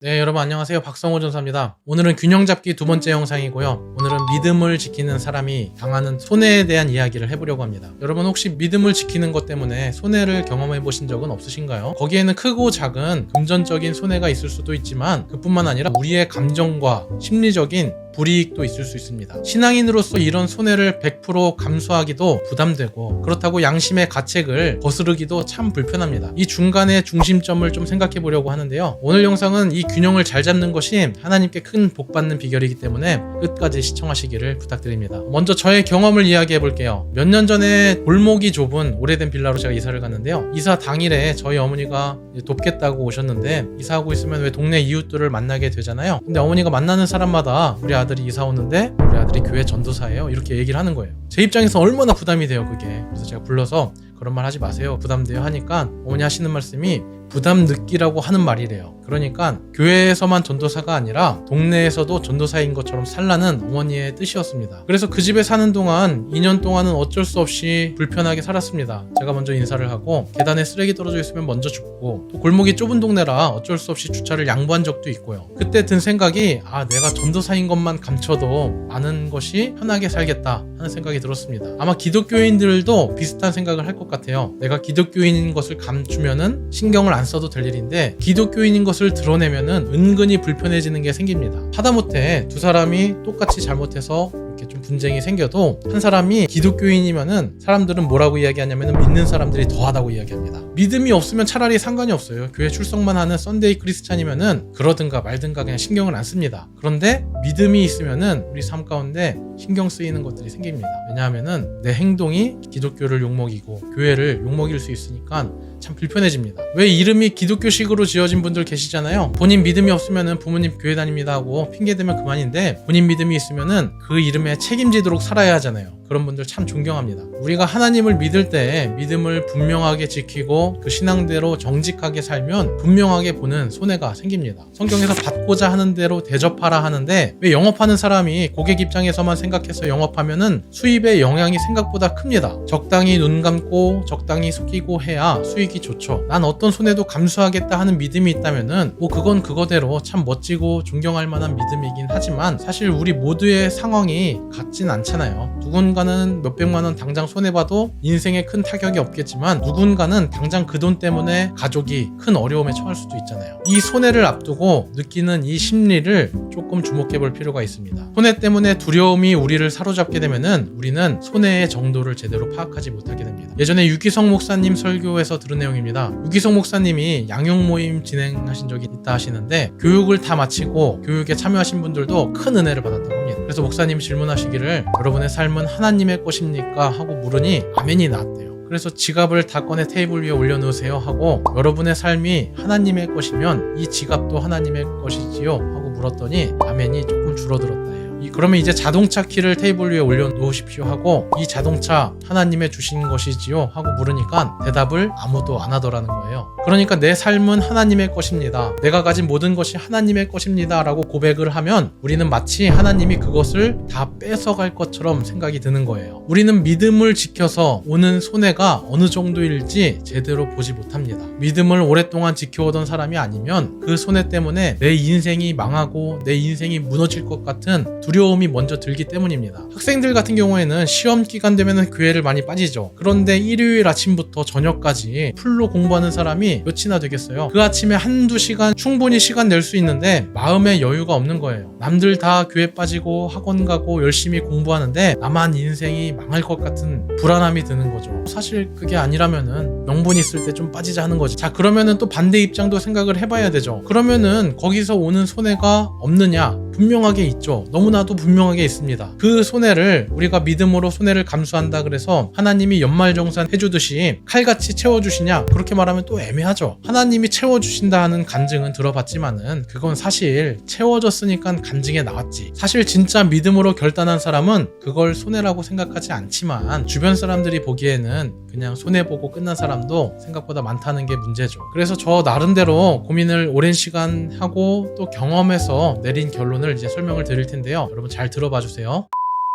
네, 여러분 안녕하세요. 박성호 전사입니다. 오늘은 균형 잡기 두 번째 영상이고요. 오늘은 믿음을 지키는 사람이 당하는 손해에 대한 이야기를 해보려고 합니다. 여러분 혹시 믿음을 지키는 것 때문에 손해를 경험해 보신 적은 없으신가요? 거기에는 크고 작은 금전적인 손해가 있을 수도 있지만 그뿐만 아니라 우리의 감정과 심리적인 불이익도 있을 수 있습니다. 신앙인으로서 이런 손해를 100% 감수하기도 부담되고 그렇다고 양심의 가책을 거스르기도 참 불편합니다. 이 중간의 중심점을 좀 생각해 보려고 하는데요. 오늘 영상은 이 균형을 잘 잡는 것이 하나님께 큰 복 받는 비결이기 때문에 끝까지 시청하시기를 부탁드립니다. 먼저 저의 경험을 이야기해 볼게요. 몇 년 전에 골목이 좁은 오래된 빌라로 제가 이사를 갔는데요. 이사 당일에 저희 어머니가 돕겠다고 오셨는데 이사하고 있으면 왜 동네 이웃들을 만나게 되잖아요. 근데 어머니가 만나는 사람마다 우리 아들이 이사 오는데 우리 아들이 교회 전도사예요 이렇게 얘기를 하는 거예요. 제 입장에서 얼마나 부담이 돼요 그게. 그래서 제가 불러서 그런 말 하지 마세요 부담돼요 하니까 어머니 하시는 말씀이 부담 느끼라고 하는 말이래요. 그러니까 교회에서만 전도사가 아니라 동네에서도 전도사인 것처럼 살라는 어머니의 뜻이었습니다. 그래서 그 집에 사는 동안 2년 동안은 어쩔 수 없이 불편하게 살았습니다. 제가 먼저 인사를 하고 계단에 쓰레기 떨어져 있으면 먼저 줍고 또 골목이 좁은 동네라 어쩔 수 없이 주차를 양보한 적도 있고요. 그때 든 생각이 내가 전도사인 것만 감춰도 많은 것이 편하게 살겠다 하는 생각이 들었습니다. 아마 기독교인들도 비슷한 생각을 할 것 같아요. 내가 기독교인인 것을 감추면은 신경을 안 써도 될 일인데 기독교인인 것을 드러내면은 은근히 불편해지는 게 생깁니다. 하다못해 두 사람이 똑같이 잘못해서 이렇게 좀 분쟁이 생겨도 한 사람이 기독교인이면은 사람들은 뭐라고 이야기하냐면은 믿는 사람들이 더하다고 이야기합니다. 믿음이 없으면 차라리 상관이 없어요. 교회 출석만 하는 썬데이 크리스찬이면은 그러든가 말든가 그냥 신경을 안 씁니다. 그런데 믿음이 있으면은 우리 삶 가운데 신경 쓰이는 것들이 생깁니다. 왜냐하면은 내 행동이 기독교를 욕먹이고 교회를 욕먹일 수 있으니까 참 불편해집니다. 왜 이름이 기독교식으로 지어진 분들 계시잖아요. 본인 믿음이 없으면은 부모님 교회 다닙니다 하고 핑계대면 그만인데 본인 믿음이 있으면은 그 이름에 책임지도록 살아야 하잖아요. 그런 분들 참 존경합니다. 우리가 하나님을 믿을 때 믿음을 분명하게 지키고 그 신앙대로 정직하게 살면 분명하게 보는 손해가 생깁니다. 성경에서 받고자 하는 대로 대접하라 하는데 왜 영업하는 사람이 고객 입장에서만 생각해서 영업하면은 수입의 영향이 생각보다 큽니다. 적당히 눈 감고 적당히 속이고 해야 수익이 좋죠. 난 어떤 손해도 감수하겠다 하는 믿음이 있다면은 그건 그거대로 참 멋지고 존경할 만한 믿음이긴 하지만 사실 우리 모두의 상황이 같진 않잖아요. 누군가는 몇백만 원 당장 손해봐도 인생에 큰 타격이 없겠지만 누군가는 당장 그 돈 때문에 가족이 큰 어려움에 처할 수도 있잖아요. 이 손해를 앞두고 느끼는 이 심리를 조금 주목해 볼 필요가 있습니다. 손해 때문에 두려움이 우리를 사로잡게 되면은 우리는 손해의 정도를 제대로 파악하지 못하게 됩니다. 예전에 유기성 목사님 설교에서 들은 내용입니다. 유기성 목사님이 양육 모임 진행하신 적이 있다 하시는데 교육을 다 마치고 교육에 참여하신 분들도 큰 은혜를 받았다고 합니다. 그래서 목사님이 질문하시기를 여러분의 삶은 하나님의 것입니까? 하고 물으니 아멘이 나왔대요. 그래서 지갑을 다 꺼내 테이블 위에 올려놓으세요 하고 여러분의 삶이 하나님의 것이면 이 지갑도 하나님의 것이지요? 하고 물었더니 아멘이 조금 줄어들었다 해요. 그러면 이제 자동차 키를 테이블 위에 올려놓으십시오 하고 이 자동차 하나님의 주신 것이지요? 하고 물으니까 대답을 아무도 안 하더라는 거예요. 그러니까 내 삶은 하나님의 것입니다. 내가 가진 모든 것이 하나님의 것입니다 라고 고백을 하면 우리는 마치 하나님이 그것을 다 뺏어갈 것처럼 생각이 드는 거예요. 우리는 믿음을 지켜서 오는 손해가 어느 정도일지 제대로 보지 못합니다. 믿음을 오랫동안 지켜오던 사람이 아니면 그 손해 때문에 내 인생이 망하고 내 인생이 무너질 것 같은 두려움이 먼저 들기 때문입니다. 학생들 같은 경우에는 시험 기간 되면 교회를 많이 빠지죠. 그런데 일요일 아침부터 저녁까지 풀로 공부하는 사람이 몇이나 되겠어요. 그 아침에 한두 시간 충분히 시간 낼 수 있는데 마음의 여유가 없는 거예요. 남들 다 교회 빠지고 학원 가고 열심히 공부하는데 나만 인생이 망할 것 같은 불안함이 드는 거죠. 사실 그게 아니라면은 명분 있을 때 좀 빠지자 하는 거지. 자, 그러면은 또 반대 입장도 생각을 해봐야 되죠. 그러면은 거기서 오는 손해가 없느냐? 분명하게 있죠. 너무나도 분명하게 있습니다. 그 손해를 우리가 믿음으로 손해를 감수한다 그래서 하나님이 연말정산 해주듯이 칼같이 채워주시냐? 그렇게 말하면 또 애매하죠. 하나님이 채워주신다 하는 간증은 들어봤지만은 그건 사실 채워졌으니까 간증에 나왔지. 사실 진짜 믿음으로 결단한 사람은 그걸 손해라고 생각하지 않지만 주변 사람들이 보기에는 그냥 손해보고 끝난 사람도 생각보다 많다는 게 문제죠. 그래서 저 나름대로 고민을 오랜 시간 하고 또 경험해서 내린 결론을 이제 설명을 드릴 텐데요. 여러분 잘 들어봐 주세요.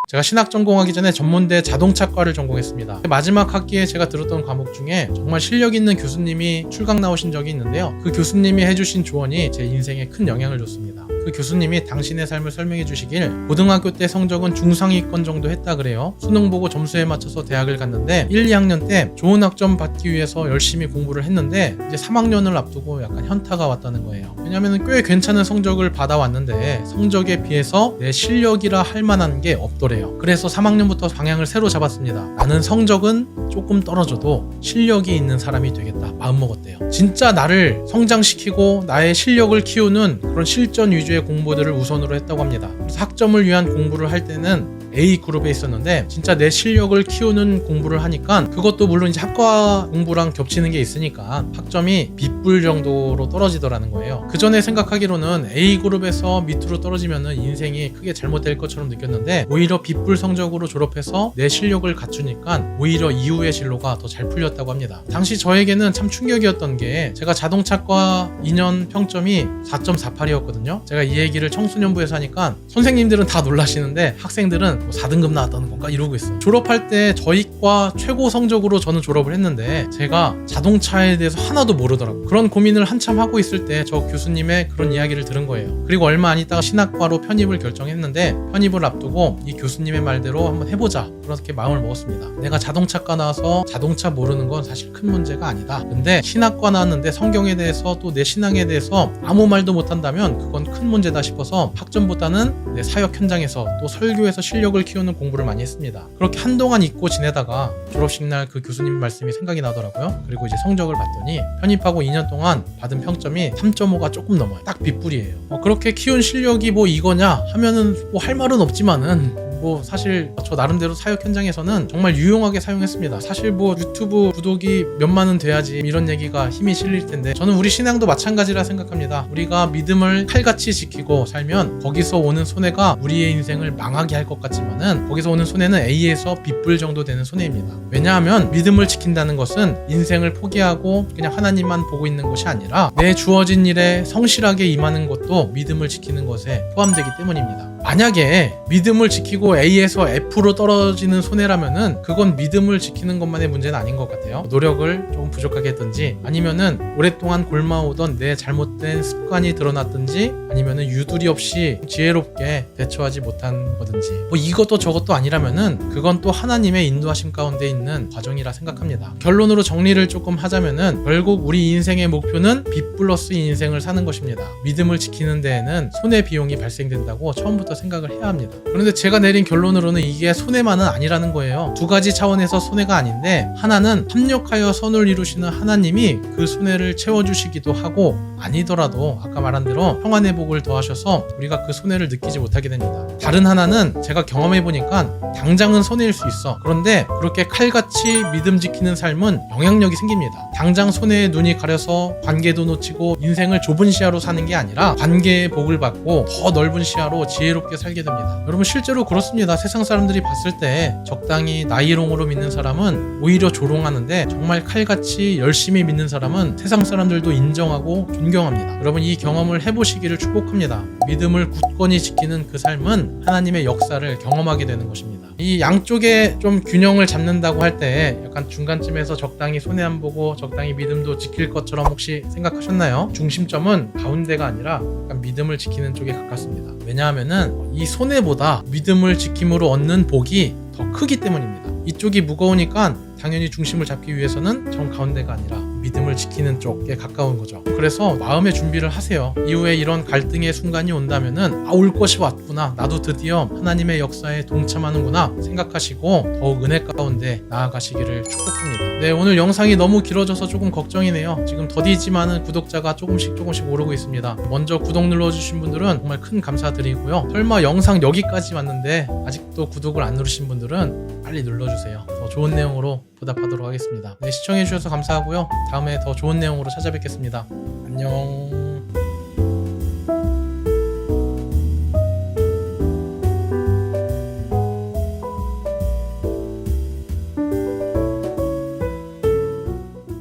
제가 신학 전공하기 전에 전문대 자동차과를 전공했습니다. 마지막 학기에 제가 들었던 과목 중에 정말 실력 있는 교수님이 출강 나오신 적이 있는데요. 그 교수님이 해주신 조언이 제 인생에 큰 영향을 줬습니다. 그 교수님이 당신의 삶을 설명해 주시길, 고등학교 때 성적은 중상위권 정도 했다 그래요. 수능 보고 점수에 맞춰서 대학을 갔는데 1, 2학년 때 좋은 학점 받기 위해서 열심히 공부를 했는데 이제 3학년을 앞두고 약간 현타가 왔다는 거예요. 왜냐하면 꽤 괜찮은 성적을 받아왔는데 성적에 비해서 내 실력이라 할 만한 게 없더래요. 그래서 3학년부터 방향을 새로 잡았습니다. 나는 성적은 조금 떨어져도 실력이 있는 사람이 되겠다 마음먹었대요. 진짜 나를 성장시키고 나의 실력을 키우는 그런 실전 위주의 공부들을 우선으로 했다고 합니다. 그래서 학점을 위한 공부를 할 때는 A그룹에 있었는데 진짜 내 실력을 키우는 공부를 하니까, 그것도 물론 이제 학과 공부랑 겹치는 게 있으니까 학점이 B뿔 정도로 떨어지더라는 거예요. 그 전에 생각하기로는 A그룹에서 밑으로 떨어지면은 인생이 크게 잘못될 것처럼 느꼈는데, 오히려 B뿔 성적으로 졸업해서 내 실력을 갖추니까 오히려 이후의 진로가 더 잘 풀렸다고 합니다. 당시 저에게는 참 충격이었던 게, 제가 자동차과 2년 평점이 4.48이었거든요. 제가 이 얘기를 청소년부에서 하니까 선생님들은 다 놀라시는데 학생들은 4등급 나왔다는 건가 이러고 있어요. 졸업할 때 저희 과 최고 성적으로 저는 졸업을 했는데 제가 자동차에 대해서 하나도 모르더라고요. 그런 고민을 한참 하고 있을 때 저 교수님의 그런 이야기를 들은 거예요. 그리고 얼마 안 있다가 신학과로 편입을 결정했는데, 편입을 앞두고 이 교수님의 말대로 한번 해보자, 그렇게 마음을 먹었습니다. 내가 자동차과 나와서 자동차 모르는 건 사실 큰 문제가 아니다. 근데 신학과 나왔는데 성경에 대해서 또 내 신앙에 대해서 아무 말도 못한다면 그건 큰 문제다 싶어서 학점보다는 내 사역 현장에서 또 설교에서 실력을 키우는 공부를 많이 했습니다. 그렇게 한동안 잊고 지내다가 졸업식 날 그 교수님 말씀이 생각이 나더라고요. 그리고 이제 성적을 봤더니 편입하고 2년 동안 받은 평점이 3.5가 조금 넘어요. 딱 B뿔이에요. 그렇게 키운 실력이 뭐 이거냐 하면은 뭐 할 말은 없지만은, 뭐 사실 저 나름대로 사역 현장에서는 정말 유용하게 사용했습니다. 사실 뭐 유튜브 구독이 몇만은 돼야지 이런 얘기가 힘이 실릴 텐데, 저는 우리 신앙도 마찬가지라 생각합니다. 우리가 믿음을 칼같이 지키고 살면 거기서 오는 손해가 우리의 인생을 망하게 할 것 같지만은, 거기서 오는 손해는 A에서 B뿔 정도 되는 손해입니다. 왜냐하면 믿음을 지킨다는 것은 인생을 포기하고 그냥 하나님만 보고 있는 것이 아니라 내 주어진 일에 성실하게 임하는 것도 믿음을 지키는 것에 포함되기 때문입니다. 만약에 믿음을 지키고 A에서 F로 떨어지는 손해라면은 그건 믿음을 지키는 것만의 문제는 아닌 것 같아요. 노력을 조금 부족하게 했든지, 아니면은 오랫동안 골마오던 내 잘못된 습관이 드러났든지, 아니면은 유두리 없이 지혜롭게 대처하지 못한 거든지, 뭐 이것도 저것도 아니라면은 그건 또 하나님의 인도하심 가운데 있는 과정이라 생각합니다. 결론으로 정리를 조금 하자면은, 결국 우리 인생의 목표는 B 플러스 인생을 사는 것입니다. 믿음을 지키는 데에는 손해 비용이 발생된다고 처음부터 생각을 해야 합니다. 그런데 제가 내린 결론으로는 이게 손해만은 아니라는 거예요. 두 가지 차원에서 손해가 아닌데, 하나는 합력하여 선을 이루시는 하나님이 그 손해를 채워주시기도 하고, 아니더라도 아까 말한 대로 평안의 복을 더하셔서 우리가 그 손해를 느끼지 못하게 됩니다. 다른 하나는 제가 경험해보니까 당장은 손해일 수 있어. 그런데 그렇게 칼같이 믿음 지키는 삶은 영향력이 생깁니다. 당장 손해에 눈이 가려서 관계도 놓치고 인생을 좁은 시야로 사는 게 아니라 관계의 복을 받고 더 넓은 시야로 지혜롭게 살게 됩니다. 여러분 실제로 그렇습니다. 세상 사람들이 봤을 때 적당히 나이롱으로 믿는 사람은 오히려 조롱하는데, 정말 칼같이 열심히 믿는 사람은 세상 사람들도 인정하고 존경합니다. 여러분 이 경험을 해보시기를 축복합니다. 믿음을 굳건히 지키는 그 삶은 하나님의 역사를 경험하게 되는 것입니다. 이 양쪽에 좀 균형을 잡는다고 할 때 약간 중간쯤에서 적당히 손해 안 보고 적당히 믿음도 지킬 것처럼 혹시 생각하셨나요? 중심점은 가운데가 아니라 약간 믿음을 지키는 쪽에 가깝습니다. 왜냐하면은 이 손해보다 믿음을 지킴으로 얻는 복이 더 크기 때문입니다. 이쪽이 무거우니까 당연히 중심을 잡기 위해서는 정 가운데가 아니라 믿음을 지키는 쪽에 가까운 거죠. 그래서 마음의 준비를 하세요. 이후에 이런 갈등의 순간이 온다면은 올 것이 왔구나, 나도 드디어 하나님의 역사에 동참하는구나 생각하시고 더욱 은혜 가운데 나아가시기를 축복합니다. 네, 오늘 영상이 너무 길어져서 조금 걱정이네요. 지금 더디지만은 구독자가 조금씩 오르고 있습니다. 먼저 구독 눌러주신 분들은 정말 큰 감사드리고요. 설마 영상 여기까지 왔는데 아직도 구독을 안 누르신 분들은 빨리 눌러주세요. 더 좋은 내용으로 보답하도록 하겠습니다. 네, 시청해주셔서 감사하고요. 다음에 더 좋은 내용으로 찾아뵙겠습니다. 안녕.